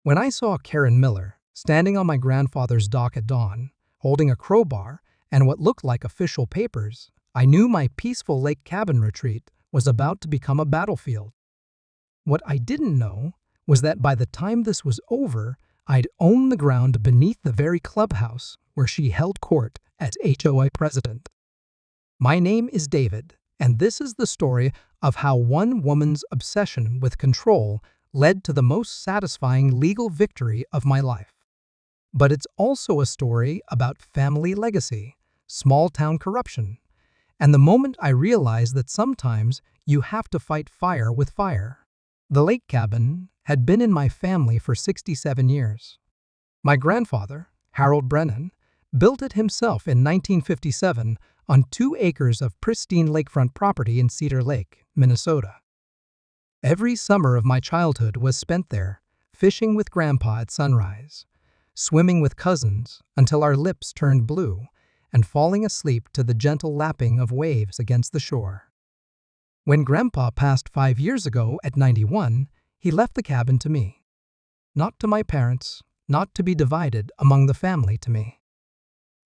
When I saw Karen Miller standing on my grandfather's dock at dawn, holding a crowbar and what looked like official papers, I knew my peaceful lake cabin retreat was about to become a battlefield. What I didn't know was that by the time this was over, I'd owned the ground beneath the very clubhouse where she held court as HOA president. My name is David, and this is the story of how one woman's obsession with control led to the most satisfying legal victory of my life. But it's also a story about family legacy, small-town corruption, and the moment I realized that sometimes you have to fight fire with fire. The lake cabin had been in my family for 67 years. My grandfather, Harold Brennan, built it himself in 1957 on 2 acres of pristine lakefront property in Cedar Lake, Minnesota. Every summer of my childhood was spent there, fishing with Grandpa at sunrise, swimming with cousins until our lips turned blue, and falling asleep to the gentle lapping of waves against the shore. When Grandpa passed 5 years ago at 91, he left the cabin to me. Not to my parents, not to be divided among the family to me.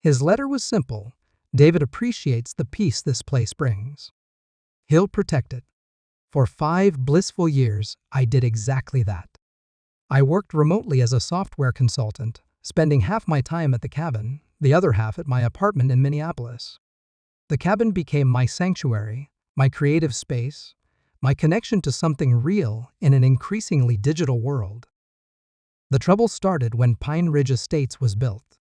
His letter was simple. David appreciates the peace this place brings. He'll protect it. For 5 blissful years, I did exactly that. I worked remotely as a software consultant, spending half my time at the cabin, the other half at my apartment in Minneapolis. The cabin became my sanctuary, my creative space, my connection to something real in an increasingly digital world. The trouble started when Pine Ridge Estates was built.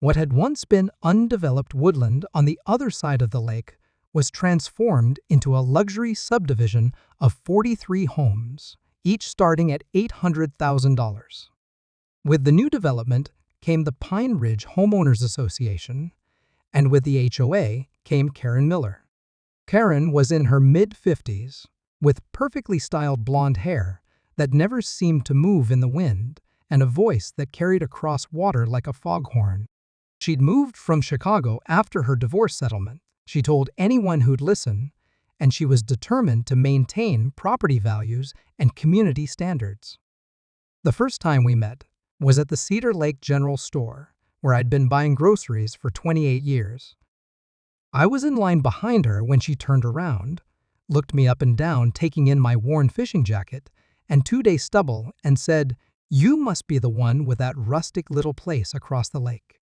What had once been undeveloped woodland on the other side of the lake was transformed into a luxury subdivision of 43 homes, each starting at $800,000. With the new development came the Pine Ridge Homeowners Association, and with the HOA came Karen Miller. Karen was in her mid-50s, with perfectly styled blonde hair that never seemed to move in the wind and a voice that carried across water like a foghorn. She'd moved from Chicago after her divorce settlement, she told anyone who'd listen, and she was determined to maintain property values and community standards. The first time we met was at the Cedar Lake General Store, where I'd been buying groceries for 28 years. I was in line behind her when she turned around, looked me up and down taking in my worn fishing jacket and 2-day stubble and said, "You must be the one with that rustic little place across the lake."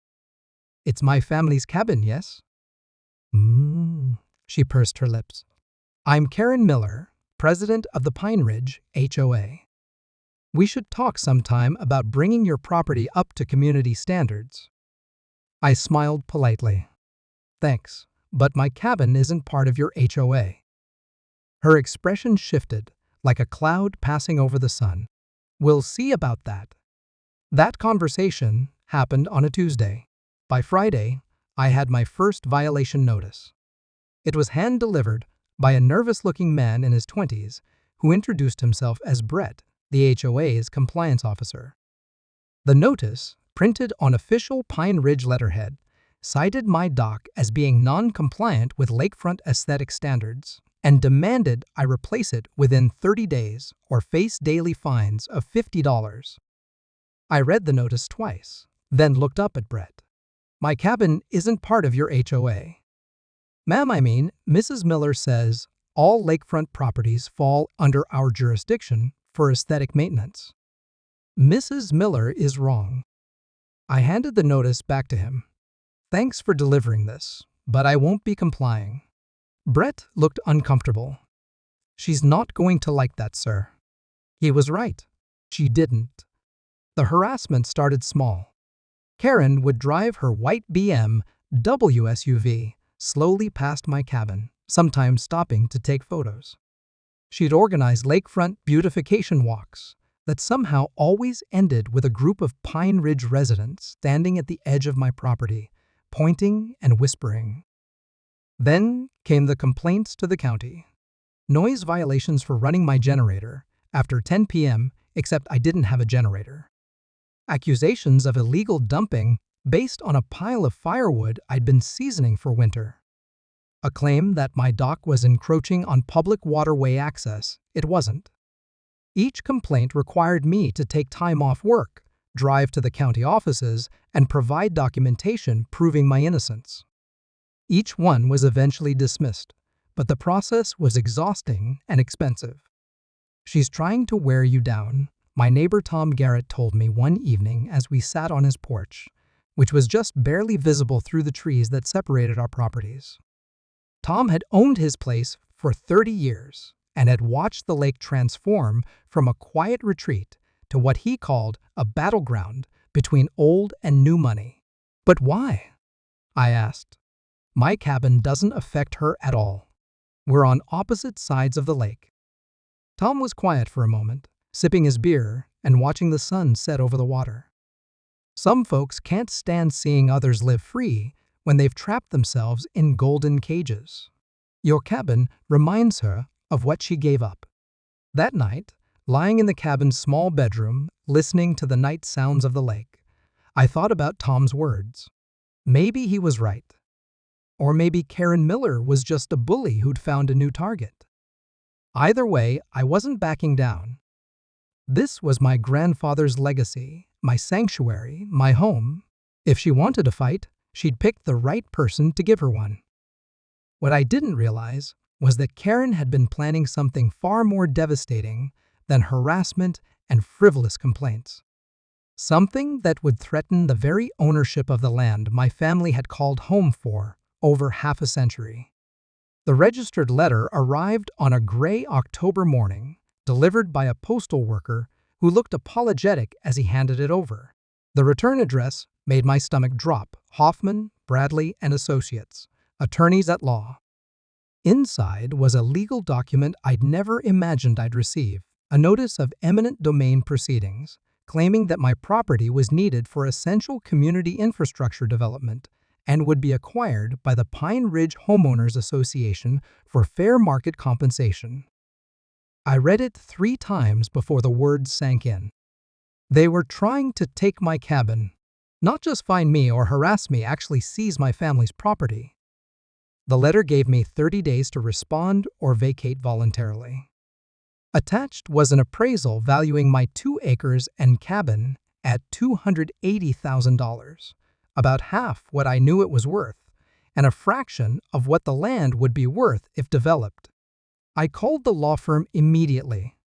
"It's my family's cabin, yes?" She pursed her lips. "I'm Karen Miller, president of the Pine Ridge HOA. We should talk sometime about bringing your property up to community standards." I smiled politely. "Thanks, but my cabin isn't part of your HOA." Her expression shifted, like a cloud passing over the sun. "We'll see about that." That conversation happened on a Tuesday. By Friday, I had my first violation notice. It was hand-delivered by a nervous-looking man in his 20s who introduced himself as Brett, the HOA's compliance officer. The notice, printed on official Pine Ridge letterhead, cited my dock as being non-compliant with lakefront aesthetic standards and demanded I replace it within 30 days or face daily fines of $50. I read the notice twice, then looked up at Brett. "My cabin isn't part of your HOA." "Ma'am, Mrs. Miller says all lakefront properties fall under our jurisdiction for aesthetic maintenance." "Mrs. Miller is wrong." I handed the notice back to him. "Thanks for delivering this, but I won't be complying." Brett looked uncomfortable. "She's not going to like that, sir." He was right. She didn't. The harassment started small. Karen would drive her white BMW SUV slowly past my cabin, sometimes stopping to take photos. She'd organize lakefront beautification walks that somehow always ended with a group of Pine Ridge residents standing at the edge of my property, pointing and whispering. Then came the complaints to the county. Noise violations for running my generator after 10 p.m., except I didn't have a generator. Accusations of illegal dumping based on a pile of firewood I'd been seasoning for winter. A claim that my dock was encroaching on public waterway access. It wasn't. Each complaint required me to take time off work, drive to the county offices, and provide documentation proving my innocence. Each one was eventually dismissed, but the process was exhausting and expensive. "She's trying to wear you down," my neighbor Tom Garrett told me one evening as we sat on his porch, which was just barely visible through the trees that separated our properties. Tom had owned his place for 30 years and had watched the lake transform from a quiet retreat to what he called a battleground between old and new money. "But why?" I asked. "My cabin doesn't affect her at all. We're on opposite sides of the lake." Tom was quiet for a moment, sipping his beer and watching the sun set over the water. "Some folks can't stand seeing others live free when they've trapped themselves in golden cages. Your cabin reminds her of what she gave up." That night, lying in the cabin's small bedroom, listening to the night sounds of the lake, I thought about Tom's words. Maybe he was right. Or maybe Karen Miller was just a bully who'd found a new target. Either way, I wasn't backing down. This was my grandfather's legacy, my sanctuary, my home. If she wanted a fight, she'd pick the right person to give her one. What I didn't realize was that Karen had been planning something far more devastating than harassment and frivolous complaints. Something that would threaten the very ownership of the land my family had called home for over half a century. The registered letter arrived on a gray October morning, delivered by a postal worker who looked apologetic as he handed it over. The return address made my stomach drop: Hoffman, Bradley and Associates, attorneys at law. Inside was a legal document I'd never imagined I'd receive, a notice of eminent domain proceedings, claiming that my property was needed for essential community infrastructure development and would be acquired by the Pine Ridge Homeowners Association for fair market compensation. I read it 3 times before the words sank in. They were trying to take my cabin, not just fine me or harass me, actually seize my family's property. The letter gave me 30 days to respond or vacate voluntarily. Attached was an appraisal valuing my 2 acres and cabin at $280,000, about half what I knew it was worth, and a fraction of what the land would be worth if developed. I called the law firm immediately.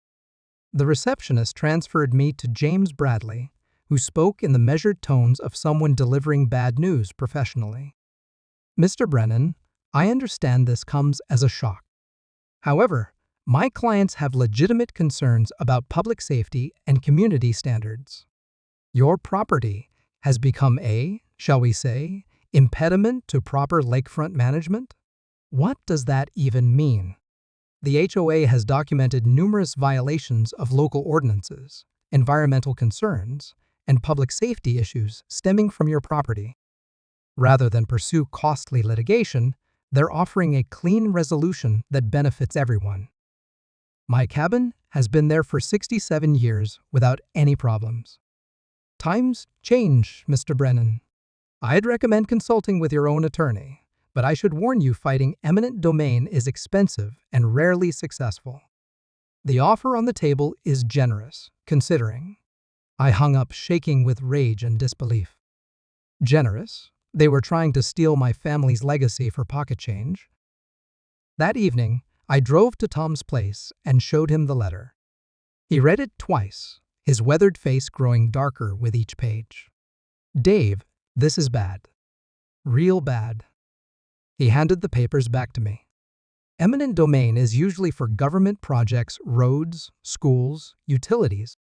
The receptionist transferred me to James Bradley, who spoke in the measured tones of someone delivering bad news professionally. "Mr. Brennan, I understand this comes as a shock. However, my clients have legitimate concerns about public safety and community standards. Your property has become a, shall we say, impediment to proper lakefront management." What does that even mean? The HOA has documented numerous violations of local ordinances, environmental concerns, and public safety issues stemming from your property. Rather than pursue costly litigation, they're offering a clean resolution that benefits everyone. My cabin has been there for 67 years without any problems. Times change, Mr. Brennan. I'd recommend consulting with your own attorney, but I should warn you fighting eminent domain is expensive and rarely successful. The offer on the table is generous, considering. I hung up, shaking with rage and disbelief. Generous? They were trying to steal my family's legacy for pocket change. That evening, I drove to Tom's place and showed him the letter. He read it twice, his weathered face growing darker with each page. "Dave, this is bad. Real bad." He handed the papers back to me. Eminent domain is usually for government projects, roads, schools, utilities.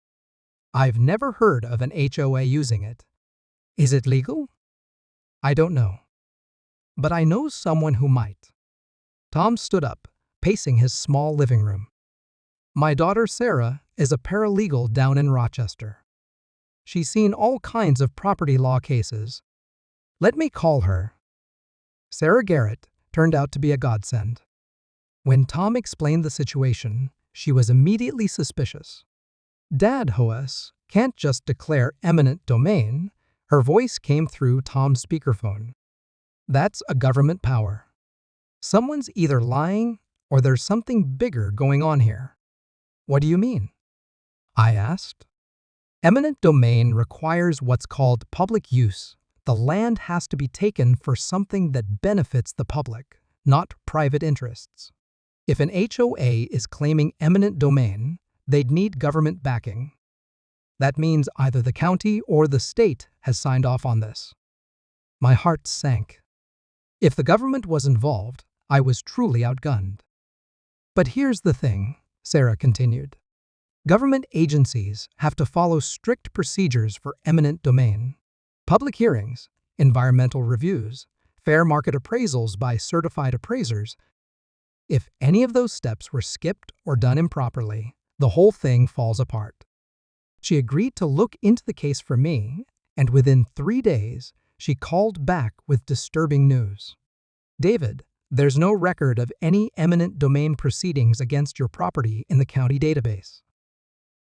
I've never heard of an HOA using it. Is it legal? I don't know. But I know someone who might. Tom stood up, pacing his small living room. "My daughter Sarah is a paralegal down in Rochester. She's seen all kinds of property law cases. Let me call her." Sarah Garrett turned out to be a godsend. When Tom explained the situation, she was immediately suspicious. "Dad, HOAS can't just declare eminent domain." Her voice came through Tom's speakerphone. "That's a government power. Someone's either lying or there's something bigger going on here." "What do you mean?" I asked. Eminent domain requires what's called public use. The land has to be taken for something that benefits the public, not private interests. If an HOA is claiming eminent domain, they'd need government backing. That means either the county or the state has signed off on this. My heart sank. If the government was involved, I was truly outgunned. But here's the thing, Sarah continued. Government agencies have to follow strict procedures for eminent domain. Public hearings, environmental reviews, fair market appraisals by certified appraisers. If any of those steps were skipped or done improperly, the whole thing falls apart. She agreed to look into the case for me, and within 3 days, she called back with disturbing news. David, there's no record of any eminent domain proceedings against your property in the county database.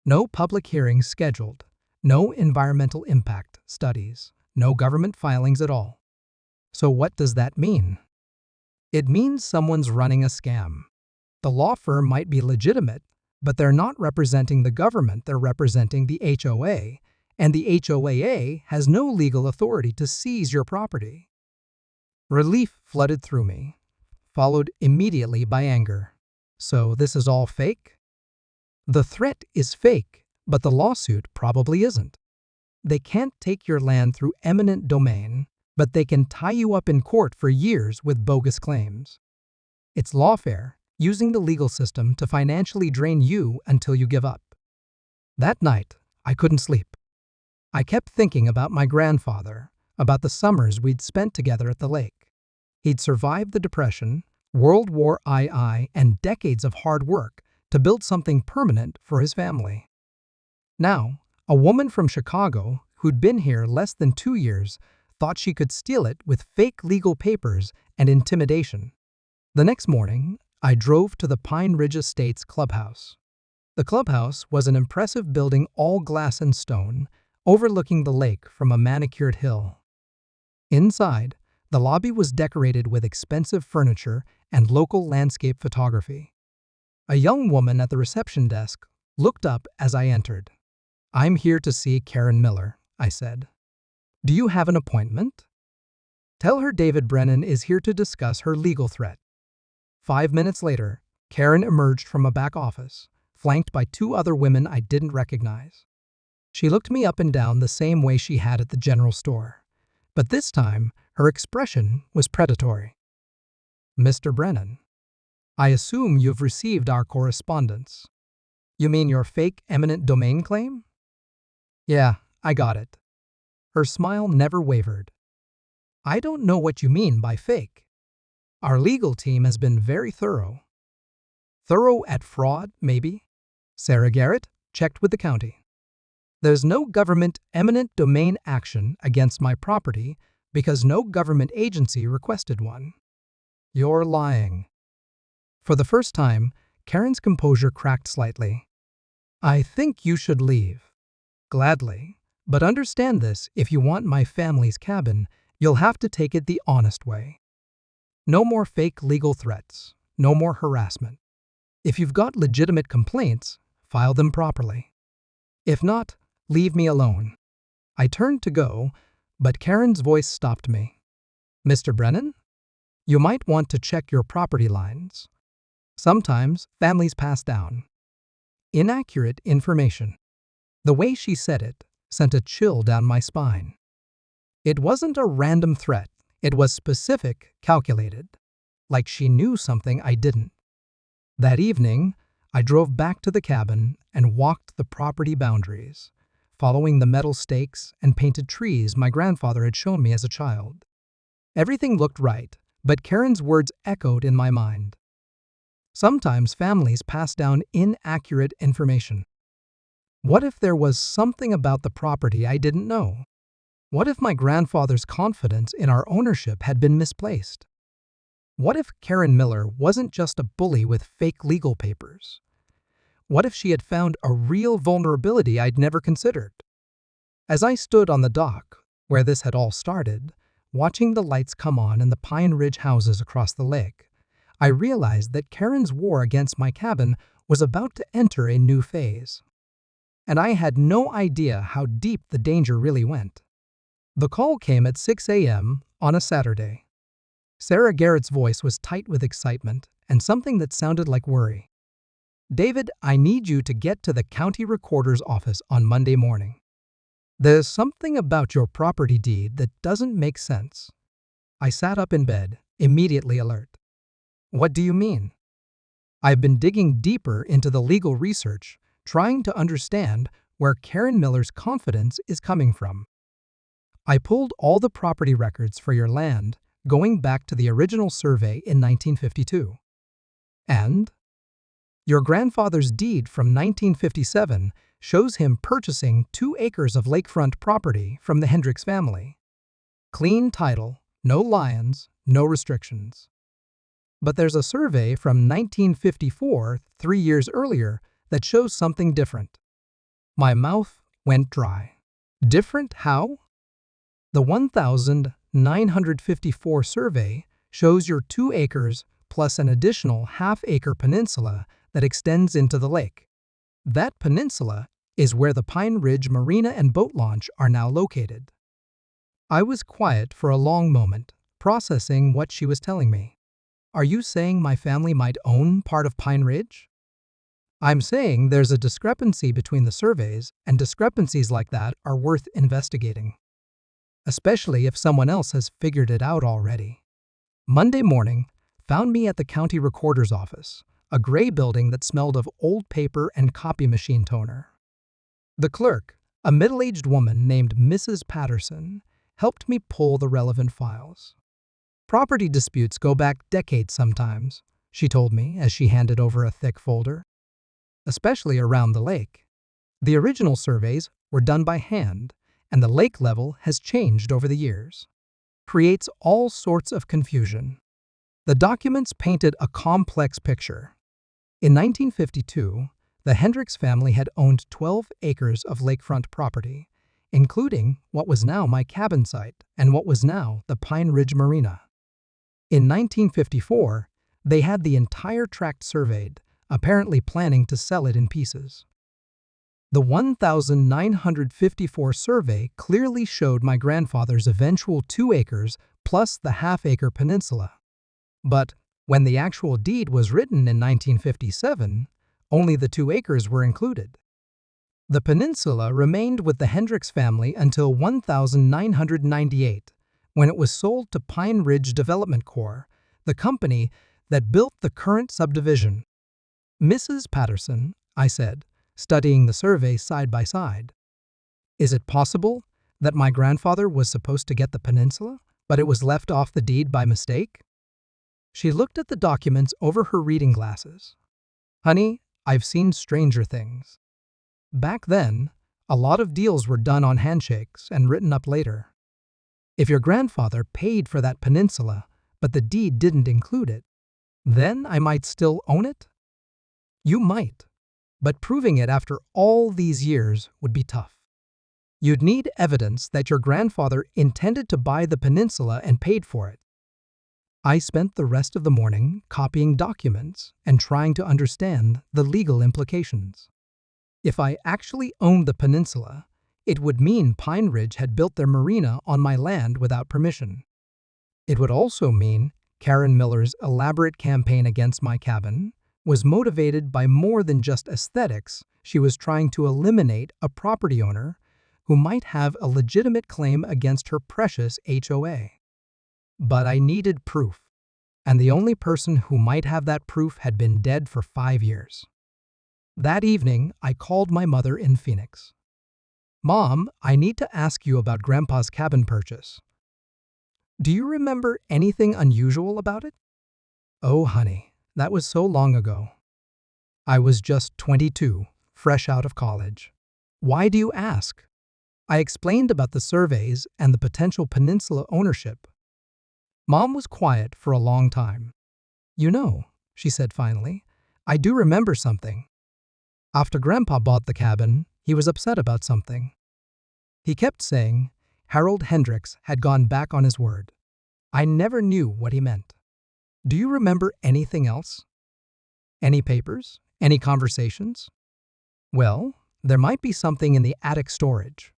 No public hearings scheduled, no environmental impact studies, no government filings at all. So what does that mean? It means someone's running a scam. The law firm might be legitimate, but they're not representing the government, they're representing the HOA, and the HOA has no legal authority to seize your property. Relief flooded through me, followed immediately by anger. So this is all fake? The threat is fake, but the lawsuit probably isn't. They can't take your land through eminent domain, but they can tie you up in court for years with bogus claims. It's lawfare, using the legal system to financially drain you until you give up. That night, I couldn't sleep. I kept thinking about my grandfather, about the summers we'd spent together at the lake. He'd survived the Depression, World War II, and decades of hard work to build something permanent for his family. Now, a woman from Chicago who'd been here less than 2 years thought she could steal it with fake legal papers and intimidation. The next morning, I drove to the Pine Ridge Estates Clubhouse. The clubhouse was an impressive building all glass and stone, overlooking the lake from a manicured hill. Inside, the lobby was decorated with expensive furniture and local landscape photography. A young woman at the reception desk looked up as I entered. "I'm here to see Karen Miller," I said. "Do you have an appointment?" "Tell her David Brennan is here to discuss her legal threat." 5 minutes later, Karen emerged from a back office, flanked by 2 other women I didn't recognize. She looked me up and down the same way she had at the general store, but this time her expression was predatory. "Mr. Brennan, I assume you've received our correspondence. You mean your fake eminent domain claim?" "Yeah, I got it." Her smile never wavered. "I don't know what you mean by fake. Our legal team has been very thorough." "Thorough at fraud, maybe?" Sarah Garrett checked with the county. "There's no government eminent domain action against my property because no government agency requested one." "You're lying." For the first time, Karen's composure cracked slightly. "I think you should leave." "Gladly. But understand this, if you want my family's cabin, you'll have to take it the honest way. No more fake legal threats. No more harassment. If you've got legitimate complaints, file them properly. If not, leave me alone." I turned to go, but Karen's voice stopped me. "Mr. Brennan, you might want to check your property lines. Sometimes families pass down inaccurate information." The way she said it sent a chill down my spine. It wasn't a random threat. It was specific, calculated, like she knew something I didn't. That evening, I drove back to the cabin and walked the property boundaries, following the metal stakes and painted trees my grandfather had shown me as a child. Everything looked right, but Karen's words echoed in my mind. Sometimes families pass down inaccurate information. What if there was something about the property I didn't know? What if my grandfather's confidence in our ownership had been misplaced? What if Karen Miller wasn't just a bully with fake legal papers? What if she had found a real vulnerability I'd never considered? As I stood on the dock, where this had all started, watching the lights come on in the Pine Ridge houses across the lake, I realized that Karen's war against my cabin was about to enter a new phase. and I had no idea how deep the danger really went. The call came at 6 a.m. on a Saturday. Sarah Garrett's voice was tight with excitement and something that sounded like worry. "David, I need you to get to the county recorder's office on Monday morning. There's something about your property deed that doesn't make sense." I sat up in bed, immediately alert. "What do you mean?" "I've been digging deeper into the legal research, trying to understand where Karen Miller's confidence is coming from. I pulled all the property records for your land, going back to the original survey in 1952. And your grandfather's deed from 1957 shows him purchasing 2 acres of lakefront property from the Hendricks family. Clean title, no liens, no restrictions. But there's a survey from 1954, 3 years earlier, that shows something different." My mouth went dry. Different how? "The 1954 survey shows your 2 acres plus an additional half-acre peninsula that extends into the lake. That peninsula is where the Pine Ridge Marina and boat launch are now located." I was quiet for a long moment, processing what she was telling me. "Are you saying my family might own part of Pine Ridge?" "I'm saying there's a discrepancy between the surveys, and discrepancies like that are worth investigating, especially if someone else has figured it out already." Monday morning found me at the county recorder's office, a gray building that smelled of old paper and copy machine toner. The clerk, a middle-aged woman named Mrs. Patterson, helped me pull the relevant files. "Property disputes go back decades sometimes," she told me as she handed over a thick folder, "especially around the lake. The original surveys were done by hand, and the lake level has changed over the years. Creates all sorts of confusion." The documents painted a complex picture. In 1952, the Hendricks family had owned 12 acres of lakefront property, including what was now my cabin site and what was now the Pine Ridge Marina. In 1954, they had the entire tract surveyed, apparently planning to sell it in pieces. The 1954 survey clearly showed my grandfather's eventual 2 acres plus the half-acre peninsula. But when the actual deed was written in 1957, only the 2 acres were included. The peninsula remained with the Hendricks family until 1998, when it was sold to Pine Ridge Development Corp., the company that built the current subdivision. "Mrs. Patterson," I said, studying the survey side by side, "is it possible that my grandfather was supposed to get the peninsula, but it was left off the deed by mistake?" She looked at the documents over her reading glasses. "Honey, I've seen stranger things. Back then, a lot of deals were done on handshakes and written up later. If your grandfather paid for that peninsula, but the deed didn't include it, then I might still own it?" "You might, but proving it after all these years would be tough. You'd need evidence that your grandfather intended to buy the peninsula and paid for it." I spent the rest of the morning copying documents and trying to understand the legal implications. If I actually owned the peninsula, it would mean Pine Ridge had built their marina on my land without permission. It would also mean Karen Miller's elaborate campaign against my cabin was motivated by more than just aesthetics. She was trying to eliminate a property owner who might have a legitimate claim against her precious HOA. But I needed proof, and the only person who might have that proof had been dead for 5 years. That evening, I called my mother in Phoenix. "Mom, I need to ask you about Grandpa's cabin purchase. Do you remember anything unusual about it?" "Oh, honey, that was so long ago. I was just 22, fresh out of college." "Why do you ask?" I explained about the surveys and the potential peninsula ownership. Mom was quiet for a long time. "You know," she said finally, "I do remember something. After Grandpa bought the cabin, he was upset about something. He kept saying Harold Hendricks had gone back on his word. I never knew what he meant. Do you remember anything else? Any papers? Any conversations?" "Well, There might be something in the attic storage.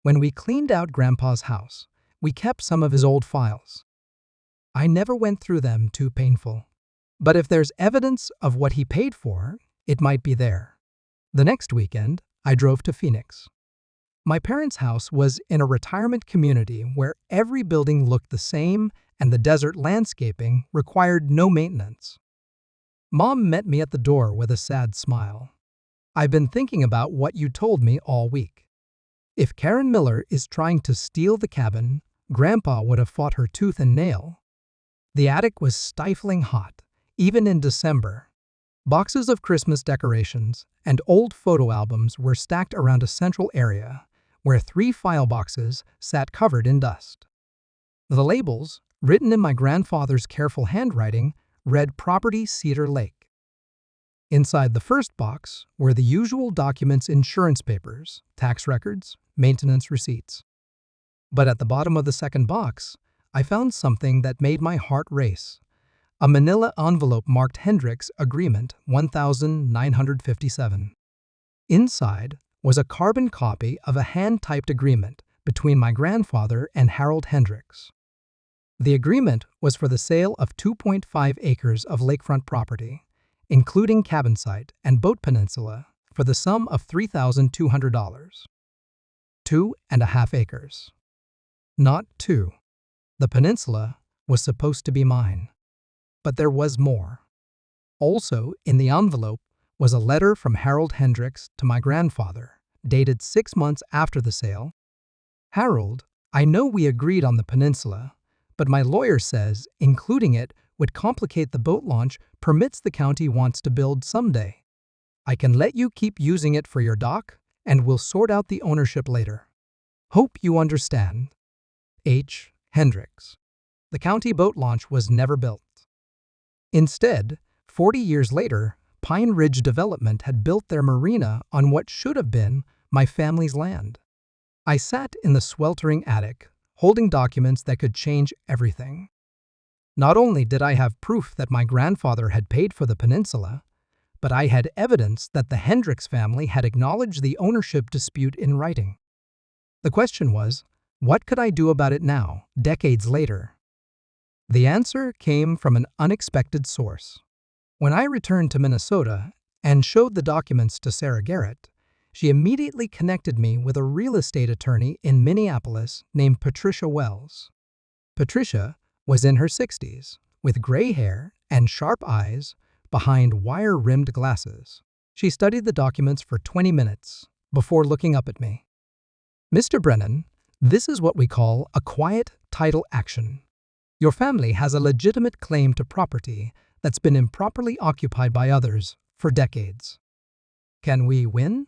When we cleaned out Grandpa's house, we kept some of his old files. I never went through them, too painful. But if there's evidence of what he paid for, it might be there. The next weekend, I drove to Phoenix. My parents' house was in a retirement community where every building looked the same and the desert landscaping required no maintenance. Mom met me at the door with a sad smile. "I've been thinking about what you told me all week. If Karen Miller is trying to steal the cabin, Grandpa would have fought her tooth and nail." The attic was stifling hot, even in December. Boxes of Christmas decorations and old photo albums were stacked around a central area, where 3 file boxes sat covered in dust. The labels, written in my grandfather's careful handwriting, read Property Cedar Lake. Inside the first box were the usual documents: insurance papers, tax records, maintenance receipts. But at the bottom of the second box, I found something that made my heart race. A manila envelope marked Hendricks Agreement 1957. Inside was a carbon copy of a hand-typed agreement between my grandfather and Harold Hendricks. The agreement was for the sale of 2.5 acres of lakefront property, including cabin site and boat peninsula, for the sum of $3,200. 2.5 acres. Not 2. The peninsula was supposed to be mine. But there was more. Also, in the envelope was a letter from Harold Hendricks to my grandfather, dated 6 months after the sale. "Harold, I know we agreed on the peninsula, but my lawyer says including it would complicate the boat launch permits the county wants to build someday. I can let you keep using it for your dock, and we'll sort out the ownership later. Hope you understand. H. Hendricks." The county boat launch was never built. Instead, 40 years later, Pine Ridge Development had built their marina on what should have been my family's land. I sat in the sweltering attic, holding documents that could change everything. Not only did I have proof that my grandfather had paid for the peninsula, but I had evidence that the Hendricks family had acknowledged the ownership dispute in writing. The question was, what could I do about it now, decades later? The answer came from an unexpected source. When I returned to Minnesota and showed the documents to Sarah Garrett, she immediately connected me with a real estate attorney in Minneapolis named Patricia Wells. Patricia was in her 60s, with gray hair and sharp eyes behind wire-rimmed glasses. She studied the documents for 20 minutes before looking up at me. "Mr. Brennan, this is what we call a quiet title action. Your family has a legitimate claim to property that's been improperly occupied by others for decades. Can we win?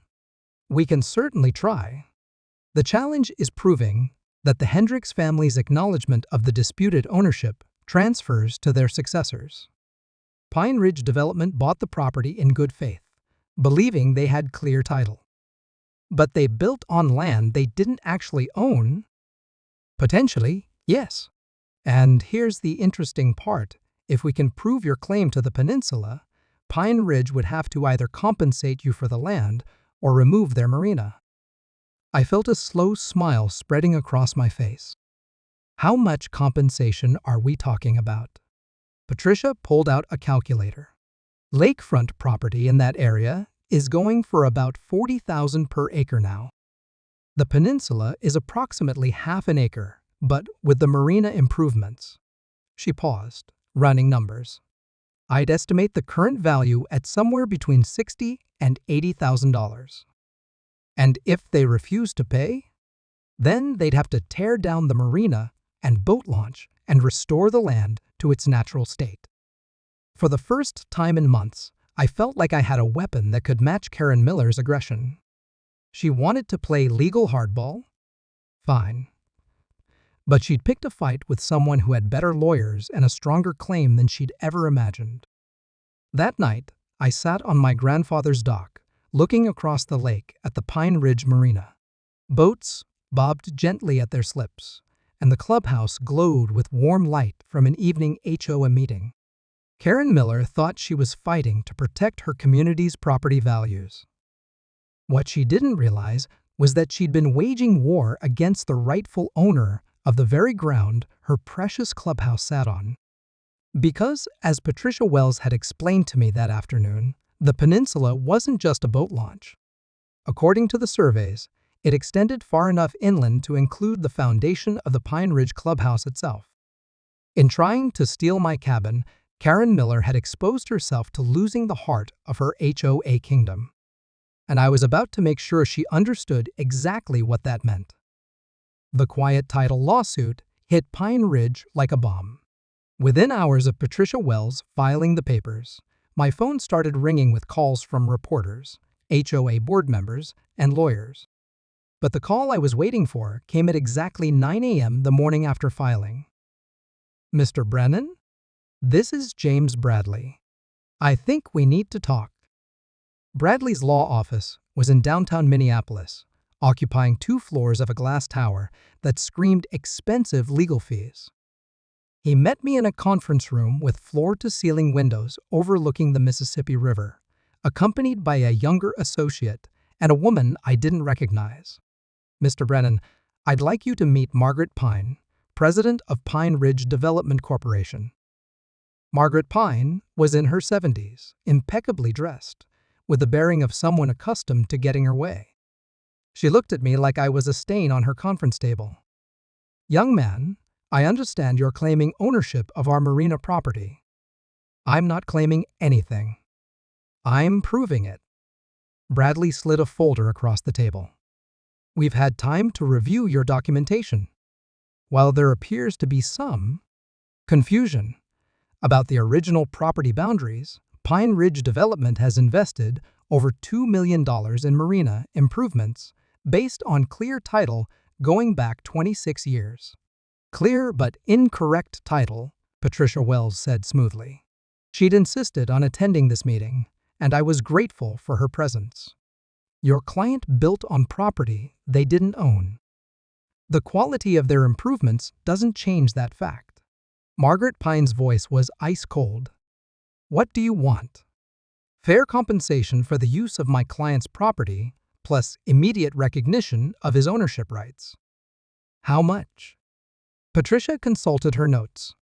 We can certainly try. The challenge is proving that the Hendricks family's acknowledgement of the disputed ownership transfers to their successors. Pine Ridge Development bought the property in good faith, believing they had clear title. But they built on land they didn't actually own? Potentially, yes. And here's the interesting part. If we can prove your claim to the peninsula, Pine Ridge would have to either compensate you for the land or remove their marina." I felt a slow smile spreading across my face. "How much compensation are we talking about?" Patricia pulled out a calculator. "Lakefront property in that area is going for about $40,000 per acre now. The peninsula is approximately half an acre, but with the marina improvements." She paused, running numbers. "I'd estimate the current value at somewhere between $60,000 and $80,000. And if they refuse to pay, then they'd have to tear down the marina and boat launch and restore the land to its natural state." For the first time in months, I felt like I had a weapon that could match Karen Miller's aggression. She wanted to play legal hardball? Fine. But she'd picked a fight with someone who had better lawyers and a stronger claim than she'd ever imagined. That night, I sat on my grandfather's dock, looking across the lake at the Pine Ridge Marina. Boats bobbed gently at their slips, and the clubhouse glowed with warm light from an evening HOA meeting. Karen Miller thought she was fighting to protect her community's property values. What she didn't realize was that she'd been waging war against the rightful owner of the very ground her precious clubhouse sat on. Because, as Patricia Wells had explained to me that afternoon, the peninsula wasn't just a boat launch. According to the surveys, it extended far enough inland to include the foundation of the Pine Ridge Clubhouse itself. In trying to steal my cabin, Karen Miller had exposed herself to losing the heart of her HOA kingdom. And I was about to make sure she understood exactly what that meant. The quiet title lawsuit hit Pine Ridge like a bomb. Within hours of Patricia Wells filing the papers, my phone started ringing with calls from reporters, HOA board members, and lawyers. But the call I was waiting for came at exactly 9 a.m. the morning after filing. "Mr. Brennan? This is James Bradley. I think we need to talk." Bradley's law office was in downtown Minneapolis, occupying 2 floors of a glass tower that screamed expensive legal fees. He met me in a conference room with floor-to-ceiling windows overlooking the Mississippi River, accompanied by a younger associate and a woman I didn't recognize. "Mr. Brennan, I'd like you to meet Margaret Pine, president of Pine Ridge Development Corporation." Margaret Pine was in her 70s, impeccably dressed, with the bearing of someone accustomed to getting her way. She looked at me like I was a stain on her conference table. "Young man, I understand you're claiming ownership of our marina property." "I'm not claiming anything. I'm proving it." Bradley slid a folder across the table. "We've had time to review your documentation. While there appears to be some confusion about the original property boundaries, Pine Ridge Development has invested over $2 million in marina improvements based on clear title going back 26 years. "Clear but incorrect title," Patricia Wells said smoothly. She'd insisted on attending this meeting, and I was grateful for her presence. "Your client built on property they didn't own. The quality of their improvements doesn't change that fact." Margaret Pine's voice was ice cold. "What do you want?" "Fair compensation for the use of my client's property, plus immediate recognition of his ownership rights." "How much?" Patricia consulted her notes.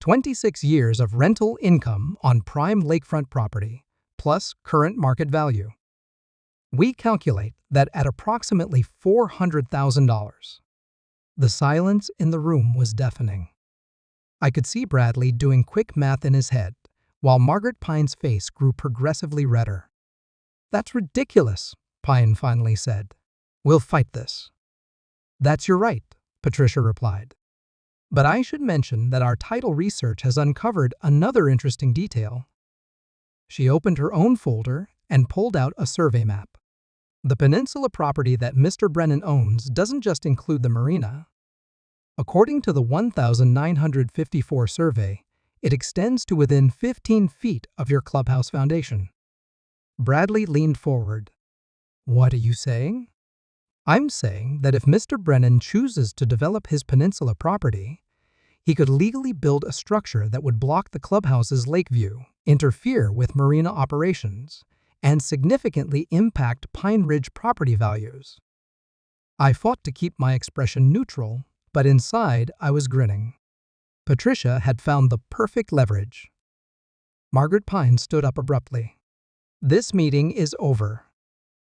26 years of rental income on prime lakefront property, plus current market value. "We calculate that at approximately $400,000. The silence in the room was deafening. I could see Bradley doing quick math in his head, while Margaret Pine's face grew progressively redder. "That's ridiculous," Pine finally said. "We'll fight this." "That's your right," Patricia replied. "But I should mention that our title research has uncovered another interesting detail." She opened her own folder and pulled out a survey map. "The peninsula property that Mr. Brennan owns doesn't just include the marina. According to the 1954 survey, it extends to within 15 feet of your clubhouse foundation." Bradley leaned forward. "What are you saying?" "I'm saying that if Mr. Brennan chooses to develop his peninsula property, he could legally build a structure that would block the clubhouse's lake view, interfere with marina operations, and significantly impact Pine Ridge property values." I fought to keep my expression neutral, but inside I was grinning. Patricia had found the perfect leverage. Margaret Pine stood up abruptly. "This meeting is over.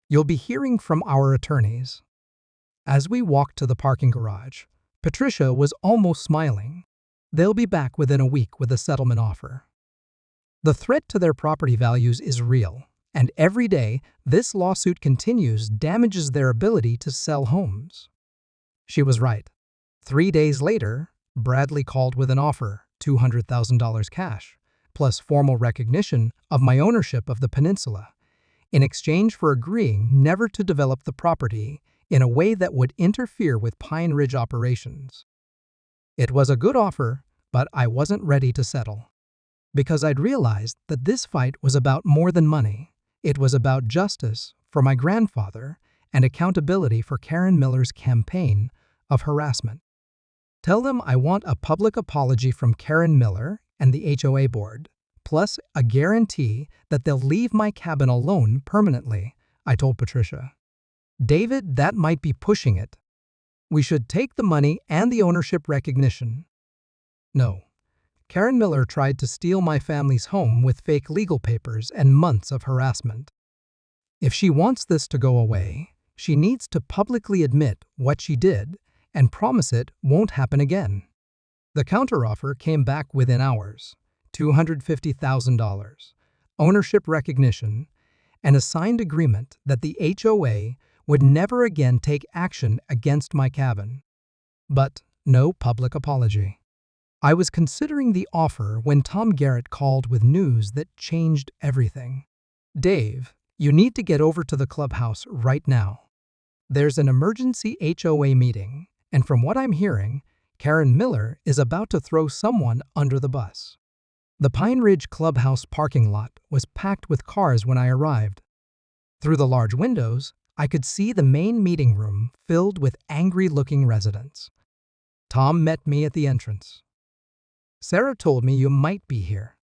You'll be hearing from our attorneys." As we walked to the parking garage, Patricia was almost smiling. "They'll be back within a week with a settlement offer. The threat to their property values is real, and every day this lawsuit continues damages their ability to sell homes." She was right. 3 days later, Bradley called with an offer, $200,000 cash, plus formal recognition of my ownership of the peninsula, in exchange for agreeing never to develop the property in a way that would interfere with Pine Ridge operations. It was a good offer, but I wasn't ready to settle. Because I'd realized that this fight was about more than money. It was about justice for my grandfather and accountability for Karen Miller's campaign of harassment. "Tell them I want a public apology from Karen Miller and the HOA board, plus a guarantee that they'll leave my cabin alone permanently," I told Patricia. David, that might be pushing it. We should take the money and the ownership recognition. No. Karen Miller tried to steal my family's home with fake legal papers and months of harassment. If she wants this to go away, she needs to publicly admit what she did and promise it won't happen again. The counteroffer came back within hours: $250,000, ownership recognition, and a signed agreement that the HOA would never again take action against my cabin. But no public apology. I was considering the offer when Tom Garrett called with news that changed everything. Dave, you need to get over to the clubhouse right now. There's an emergency HOA meeting, and from what I'm hearing, Karen Miller is about to throw someone under the bus. The Pine Ridge Clubhouse parking lot was packed with cars when I arrived. Through the large windows, I could see the main meeting room filled with angry-looking residents. Tom met me at the entrance. Sarah told me you might be here.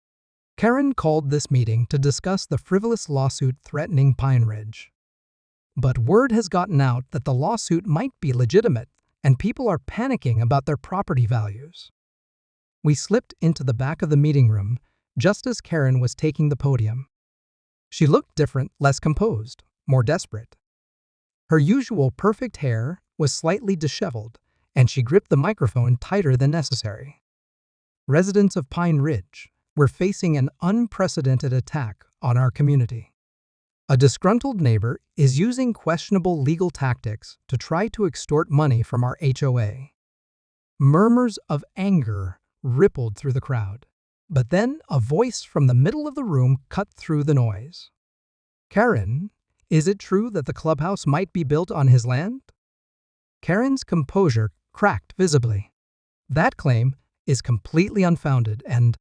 Karen called this meeting to discuss the frivolous lawsuit threatening Pine Ridge. But word has gotten out that the lawsuit might be legitimate, and people are panicking about their property values. We slipped into the back of the meeting room just as Karen was taking the podium. She looked different, less composed, more desperate. Her usual perfect hair was slightly disheveled, and she gripped the microphone tighter than necessary. Residents of Pine Ridge were facing an unprecedented attack on our community. A disgruntled neighbor is using questionable legal tactics to try to extort money from our HOA. Murmurs of anger rippled through the crowd, but then a voice from the middle of the room cut through the noise. Karen, is it true that the clubhouse might be built on his land? Karen's composure cracked visibly. That claim is completely unfounded, and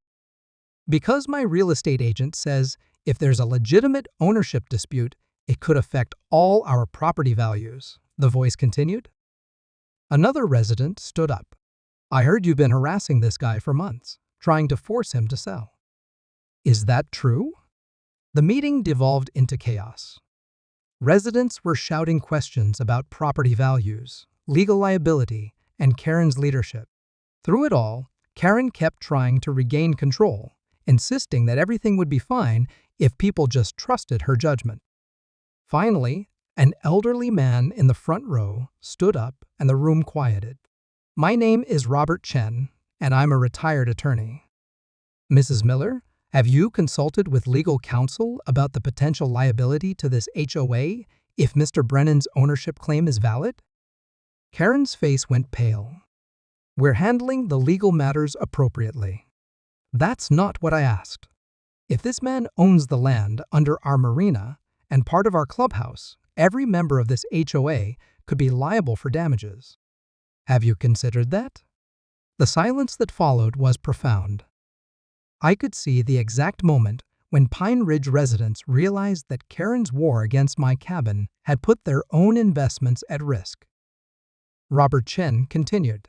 because my real estate agent says if there's a legitimate ownership dispute, it could affect all our property values, the voice continued. Another resident stood up. I heard you've been harassing this guy for months, trying to force him to sell. Is that true? The meeting devolved into chaos. Residents were shouting questions about property values, legal liability, and Karen's leadership. Through it all, Karen kept trying to regain control, insisting that everything would be fine if people just trusted her judgment. Finally, an elderly man in the front row stood up and the room quieted. My name is Robert Chen, and I'm a retired attorney. Mrs. Miller, have you consulted with legal counsel about the potential liability to this HOA if Mr. Brennan's ownership claim is valid? Karen's face went pale. We're handling the legal matters appropriately. That's not what I asked. If this man owns the land under our marina and part of our clubhouse, every member of this HOA could be liable for damages. Have you considered that? The silence that followed was profound. I could see the exact moment when Pine Ridge residents realized that Karen's war against my cabin had put their own investments at risk. Robert Chen continued.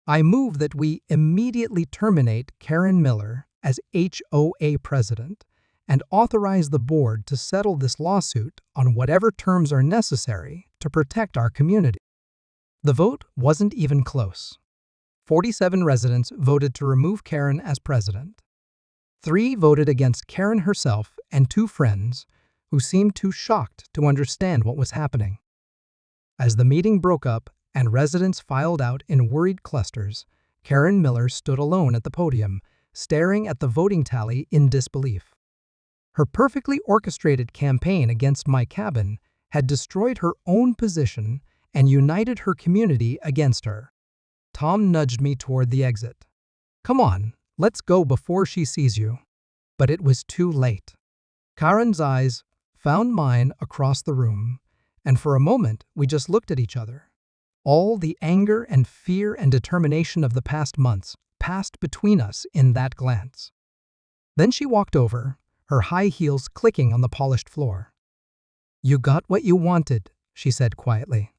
I move that we immediately terminate Karen Miller as HOA president and authorize the board to settle this lawsuit on whatever terms are necessary to protect our community. The vote wasn't even close. 47 residents voted to remove Karen as president. 3 voted against Karen herself and 2 friends who seemed too shocked to understand what was happening. As the meeting broke up and residents filed out in worried clusters, Karen Miller stood alone at the podium, staring at the voting tally in disbelief. Her perfectly orchestrated campaign against my cabin had destroyed her own position and united her community against her. Tom nudged me toward the exit. Come on, let's go before she sees you. But it was too late. Karen's eyes found mine across the room, and for a moment we just looked at each other. All the anger and fear and determination of the past months passed between us in that glance. Then she walked over, her high heels clicking on the polished floor. You got what you wanted, she said quietly.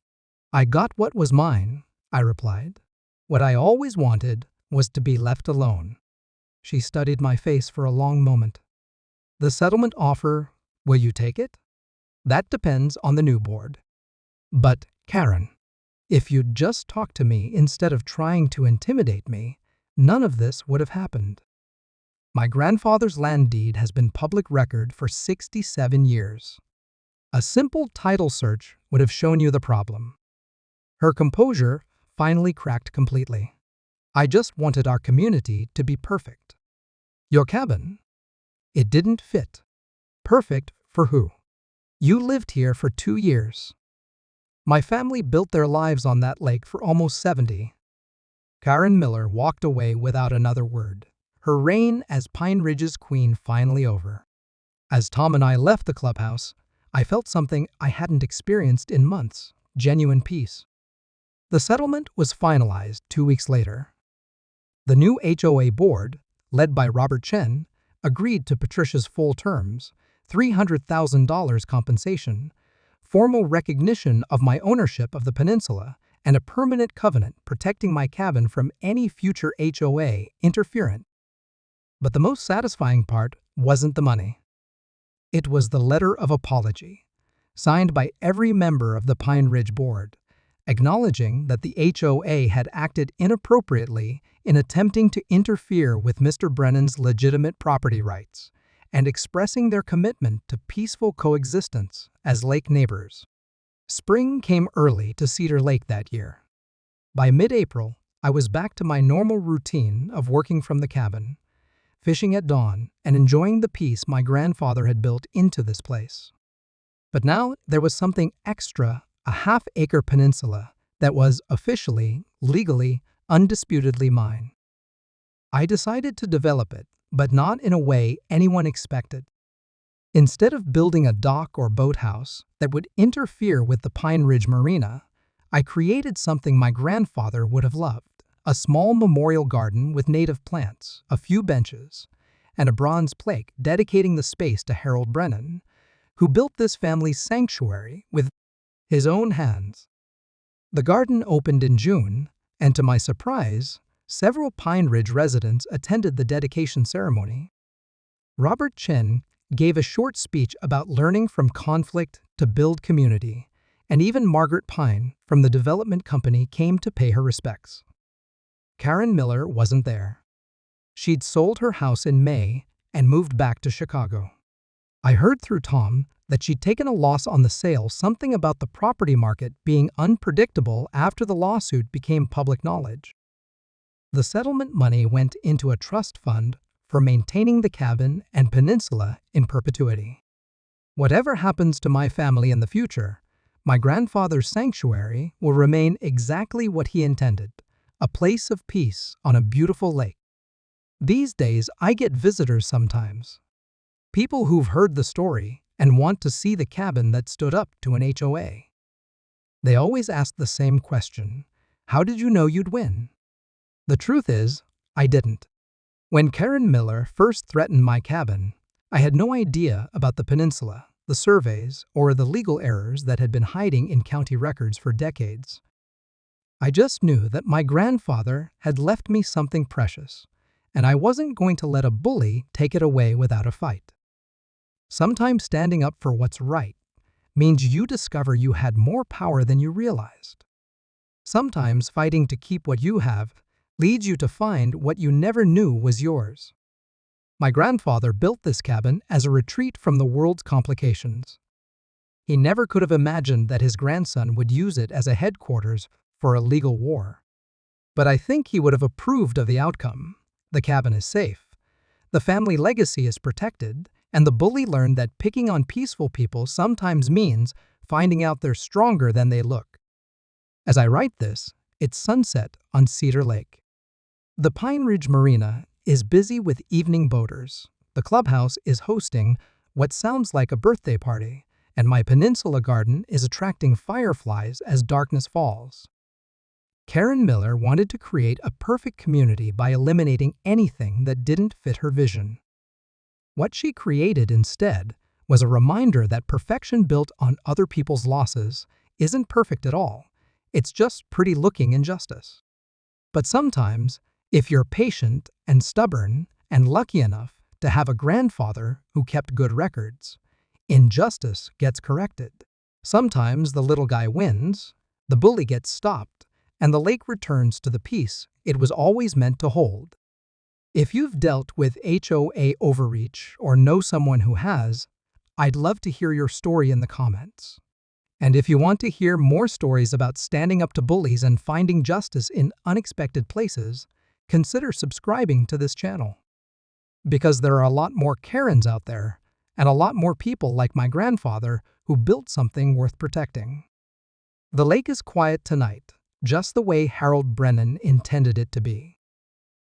I got what was mine, I replied. What I always wanted was to be left alone. She studied my face for a long moment. The settlement offer, will you take it? That depends on the new board. But, Karen, if you'd just talked to me instead of trying to intimidate me, none of this would have happened. My grandfather's land deed has been public record for 67 years. A simple title search would have shown you the problem. Her composure finally cracked completely. I just wanted our community to be perfect. Your cabin? It didn't fit. Perfect for who? You lived here for 2 years. My family built their lives on that lake for almost 70. Karen Miller walked away without another word, her reign as Pine Ridge's queen finally over. As Tom and I left the clubhouse, I felt something I hadn't experienced in months: genuine peace. The settlement was finalized 2 weeks later. The new HOA board, led by Robert Chen, agreed to Patricia's full terms, $300,000 compensation, formal recognition of my ownership of the peninsula, and a permanent covenant protecting my cabin from any future HOA interference. But the most satisfying part wasn't the money. It was the letter of apology, signed by every member of the Pine Ridge board, acknowledging that the HOA had acted inappropriately in attempting to interfere with Mr. Brennan's legitimate property rights, and expressing their commitment to peaceful coexistence as lake neighbors. Spring came early to Cedar Lake that year. By mid-April, I was back to my normal routine of working from the cabin, fishing at dawn, and enjoying the peace my grandfather had built into this place. But now there was something extra: a half-acre peninsula that was officially, legally, undisputedly mine. I decided to develop it, but not in a way anyone expected. Instead of building a dock or boathouse that would interfere with the Pine Ridge Marina, I created something my grandfather would have loved: a small memorial garden with native plants, a few benches, and a bronze plaque dedicating the space to Harold Brennan, who built this family's sanctuary with his own hands. The garden opened in June, and to my surprise, several Pine Ridge residents attended the dedication ceremony. Robert Chen gave a short speech about learning from conflict to build community, and even Margaret Pine from the development company came to pay her respects. Karen Miller wasn't there. She'd sold her house in May and moved back to Chicago. I heard through Tom that she'd taken a loss on the sale, something about the property market being unpredictable after the lawsuit became public knowledge. The settlement money went into a trust fund for maintaining the cabin and peninsula in perpetuity. Whatever happens to my family in the future, my grandfather's sanctuary will remain exactly what he intended: a place of peace on a beautiful lake. These days, I get visitors sometimes. People who've heard the story and want to see the cabin that stood up to an HOA. They always ask the same question: how did you know you'd win? The truth is, I didn't. When Karen Miller first threatened my cabin, I had no idea about the peninsula, the surveys, or the legal errors that had been hiding in county records for decades. I just knew that my grandfather had left me something precious, and I wasn't going to let a bully take it away without a fight. Sometimes standing up for what's right means you discover you had more power than you realized. Sometimes fighting to keep what you have leads you to find what you never knew was yours. My grandfather built this cabin as a retreat from the world's complications. He never could have imagined that his grandson would use it as a headquarters for a legal war. But I think he would have approved of the outcome. The cabin is safe, the family legacy is protected, and the bully learned that picking on peaceful people sometimes means finding out they're stronger than they look. As I write this, it's sunset on Cedar Lake. The Pine Ridge Marina is busy with evening boaters. The clubhouse is hosting what sounds like a birthday party, and my peninsula garden is attracting fireflies as darkness falls. Karen Miller wanted to create a perfect community by eliminating anything that didn't fit her vision. What she created instead was a reminder that perfection built on other people's losses isn't perfect at all. It's just pretty-looking injustice. But sometimes, if you're patient and stubborn and lucky enough to have a grandfather who kept good records, Injustice gets corrected. Sometimes the little guy wins, the bully gets stopped, and the lake returns to the peace it was always meant to hold. If you've dealt with HOA overreach or know someone who has, I'd love to hear your story in the comments. And if you want to hear more stories about standing up to bullies and finding justice in unexpected places, consider subscribing to this channel. Because there are a lot more Karens out there, and a lot more people like my grandfather who built something worth protecting. The lake is quiet tonight, just the way Harold Brennan intended it to be.